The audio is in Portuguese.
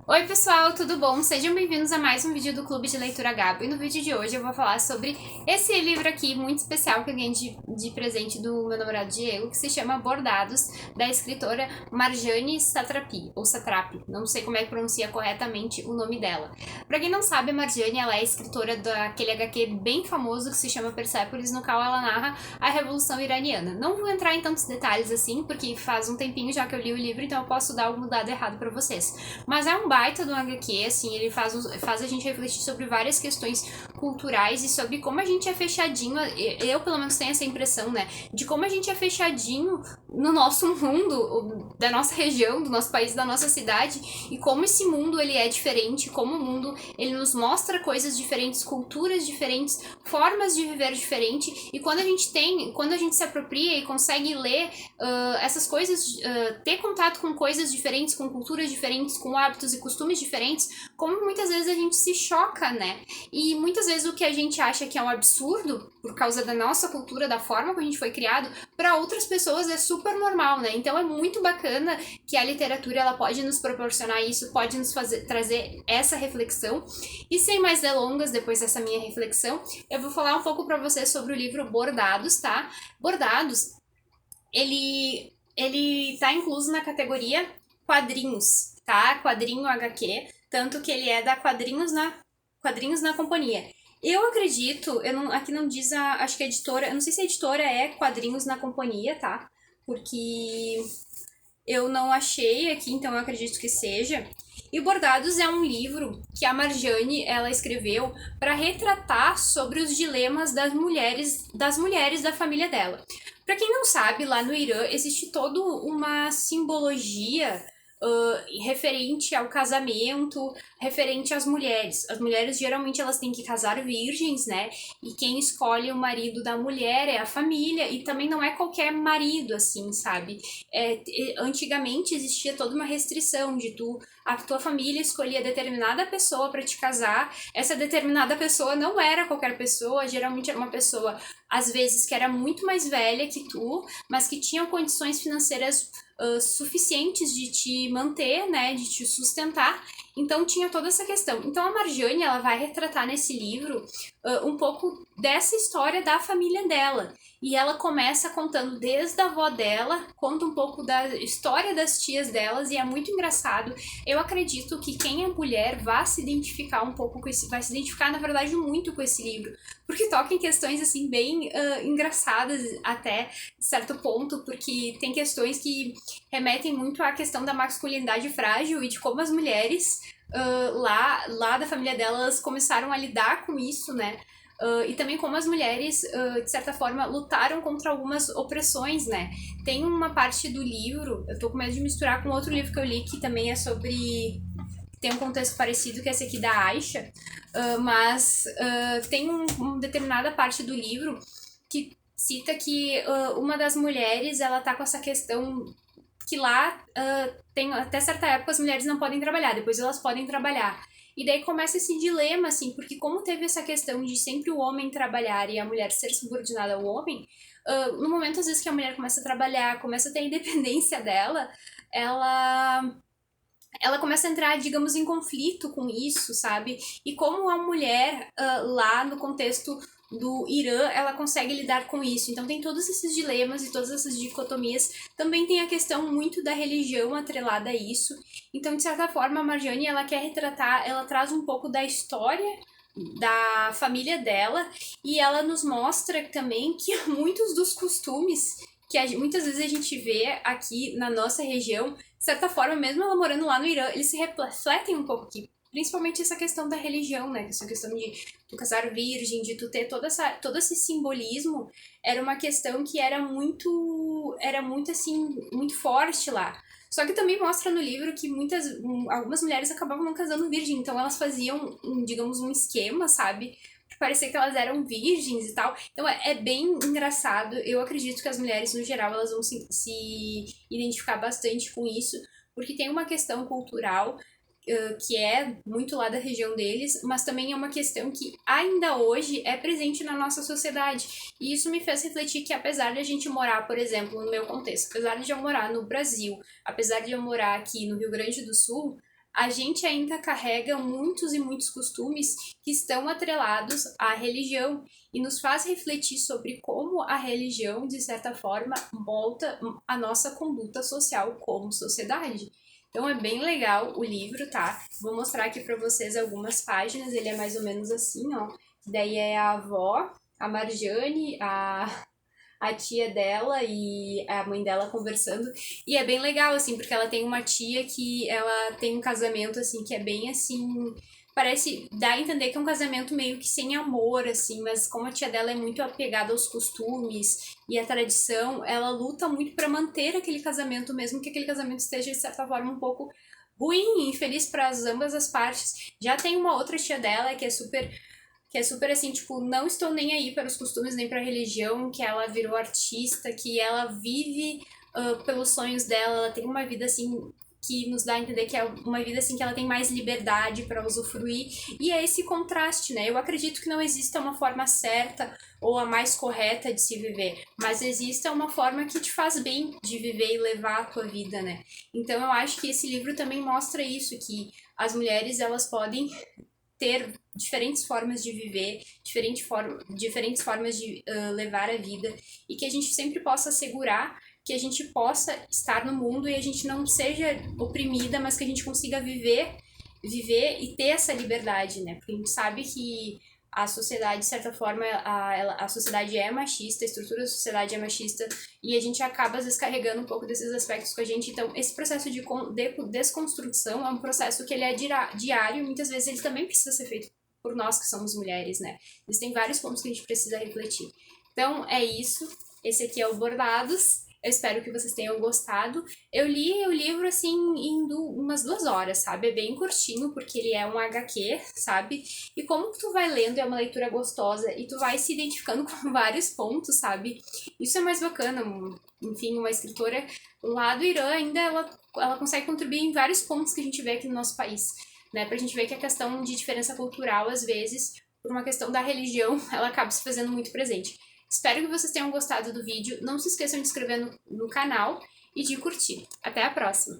Oi pessoal, tudo bom? Sejam bem-vindos a mais um vídeo do Clube de Leitura Gabo. E no vídeo de hoje eu vou falar sobre esse livro aqui muito especial que eu ganhei de presente do meu namorado Diego, que se chama Bordados, da escritora Marjane Satrapi, ou Satrapi, não sei como é que pronuncia corretamente o nome dela. Pra quem não sabe, a Marjane ela é escritora daquele HQ bem famoso que se chama Persépolis, no qual ela narra a Revolução Iraniana. Não vou entrar em tantos detalhes assim, porque faz um tempinho já que eu li o livro, então eu posso dar algum dado errado pra vocês. Mas é um baita do HQ, assim, ele faz a gente refletir sobre várias questões culturais e sobre como a gente é fechadinho, eu pelo menos tenho essa impressão, né, de como a gente é fechadinho no nosso mundo, da nossa região, do nosso país, da nossa cidade, e como esse mundo ele é diferente, como o mundo ele nos mostra coisas diferentes, culturas diferentes, formas de viver diferente, e quando a gente se apropria e consegue ler essas coisas, ter contato com coisas diferentes, com culturas diferentes, com hábitos e costumes diferentes, como muitas vezes a gente se choca, né? E muitas vezes o que a gente acha que é um absurdo, por causa da nossa cultura, da forma que a gente foi criado, para outras pessoas é super normal, né? Então é muito bacana que a literatura ela pode nos proporcionar isso, pode nos trazer essa reflexão. E sem mais delongas, depois dessa minha reflexão, eu vou falar um pouco para vocês sobre o livro Bordados, tá? Bordados, ele tá incluso na categoria quadrinhos, tá? Quadrinho HQ, tanto que ele é da Quadrinhos na Companhia. Eu acredito, aqui não diz acho que a editora, eu não sei se a editora é Quadrinhos na Companhia, tá? Porque eu não achei aqui, então eu acredito que seja. E Bordados é um livro que a Marjane ela escreveu para retratar sobre os dilemas das mulheres da família dela. Para quem não sabe, lá no Irã existe toda uma simbologia referente ao casamento, referente às mulheres. As mulheres geralmente elas têm que casar virgens, né? E quem escolhe o marido da mulher é a família, e também não é qualquer marido, assim, sabe? Antigamente existia toda uma restrição de a tua família escolhia determinada pessoa para te casar. Essa determinada pessoa não era qualquer pessoa, geralmente era uma pessoa, às vezes, que era muito mais velha que tu, mas que tinha condições financeiras suficientes de te manter, né, de te sustentar. Então tinha toda essa questão. Então a Marjane ela vai retratar nesse livro um pouco dessa história da família dela. E ela começa contando desde a avó dela, conta um pouco da história das tias delas, e é muito engraçado. Eu acredito que quem é mulher vai se identificar um pouco com esse, vai se identificar, na verdade, muito com esse livro, porque toca em questões assim bem engraçadas até certo ponto, porque tem questões que remetem muito à questão da masculinidade frágil e de como as mulheres lá da família delas começaram a lidar com isso, né? E também como as mulheres, de certa forma, lutaram contra algumas opressões, né? Tem uma parte do livro, eu tô com medo de misturar com outro livro que eu li, que também é sobre... tem um contexto parecido que esse aqui da Aisha, mas tem uma determinada parte do livro que cita que uma das mulheres, ela tá com essa questão que lá tem até certa época as mulheres não podem trabalhar, depois elas podem trabalhar. E daí começa esse dilema, assim, porque como teve essa questão de sempre o homem trabalhar e a mulher ser subordinada ao homem, no momento, às vezes, que a mulher começa a trabalhar, começa a ter a independência dela, ela ela começa a entrar, digamos, em conflito com isso, sabe? E como a mulher lá no contexto do Irã, ela consegue lidar com isso. Então tem todos esses dilemas e todas essas dicotomias. Também tem a questão muito da religião atrelada a isso. Então, de certa forma, a Marjane, ela quer retratar, ela traz um pouco da história da família dela, e ela nos mostra também que muitos dos costumes que muitas vezes a gente vê aqui na nossa região, de certa forma, mesmo ela morando lá no Irã, eles se refletem um pouco aqui. Principalmente essa questão da religião, né? Essa questão de tu casar virgem, de tu ter todo esse simbolismo, era uma questão que era muito assim, muito forte lá. Só que também mostra no livro que algumas mulheres acabavam não casando virgem, então elas faziam, digamos, um esquema, sabe? Pra parecer que elas eram virgens e tal. Então é bem engraçado. Eu acredito que as mulheres, no geral, elas vão se identificar bastante com isso, porque tem uma questão cultural que é muito lá da região deles, mas também é uma questão que ainda hoje é presente na nossa sociedade. E isso me fez refletir que, apesar de a gente morar, por exemplo, no meu contexto, apesar de eu morar no Brasil, apesar de eu morar aqui no Rio Grande do Sul, a gente ainda carrega muitos e muitos costumes que estão atrelados à religião e nos faz refletir sobre como a religião, de certa forma, molda a nossa conduta social como sociedade. Então é bem legal o livro, tá? Vou mostrar aqui para vocês algumas páginas, ele é mais ou menos assim, ó. Daí é a avó, a Marjane, a tia dela e a mãe dela conversando. E é bem legal, assim, porque ela tem uma tia que ela tem um casamento, assim, que é bem, assim... Parece, dá a entender que é um casamento meio que sem amor, assim, mas como a tia dela é muito apegada aos costumes e à tradição, ela luta muito para manter aquele casamento, mesmo que aquele casamento esteja, de certa forma, um pouco ruim e infeliz para ambas as partes. Já tem uma outra tia dela que é super assim, tipo, não estou nem aí para os costumes nem para a religião, que ela virou artista, que ela vive pelos sonhos dela, ela tem uma vida assim que nos dá a entender que é uma vida assim que ela tem mais liberdade para usufruir, e é esse contraste, né? Eu acredito que não exista uma forma certa ou a mais correta de se viver, mas existe uma forma que te faz bem de viver e levar a tua vida, né? Então eu acho que esse livro também mostra isso, que as mulheres elas podem ter diferentes formas de viver, diferentes formas de levar a vida, e que a gente sempre possa assegurar que a gente possa estar no mundo e a gente não seja oprimida, mas que a gente consiga viver e ter essa liberdade, né? Porque a gente sabe que a sociedade, de certa forma, a sociedade é machista, a estrutura da sociedade é machista, e a gente acaba, às vezes, carregando um pouco desses aspectos com a gente. Então, esse processo de desconstrução é um processo que ele é diário, e muitas vezes ele também precisa ser feito por nós que somos mulheres, né? Existem vários pontos que a gente precisa refletir. Então, é isso. Esse aqui é o Bordados. Eu espero que vocês tenham gostado. Eu li o livro, assim, em umas 2 horas, sabe? É bem curtinho, porque ele é um HQ, sabe? E como que tu vai lendo, é uma leitura gostosa, e tu vai se identificando com vários pontos, sabe? Isso é mais bacana. Enfim, uma escritora lá do Irã ainda, ela consegue contribuir em vários pontos que a gente vê aqui no nosso país, né? Pra gente ver que a questão de diferença cultural, às vezes, por uma questão da religião, ela acaba se fazendo muito presente. Espero que vocês tenham gostado do vídeo. Não se esqueçam de se inscrever no canal e de curtir. Até a próxima!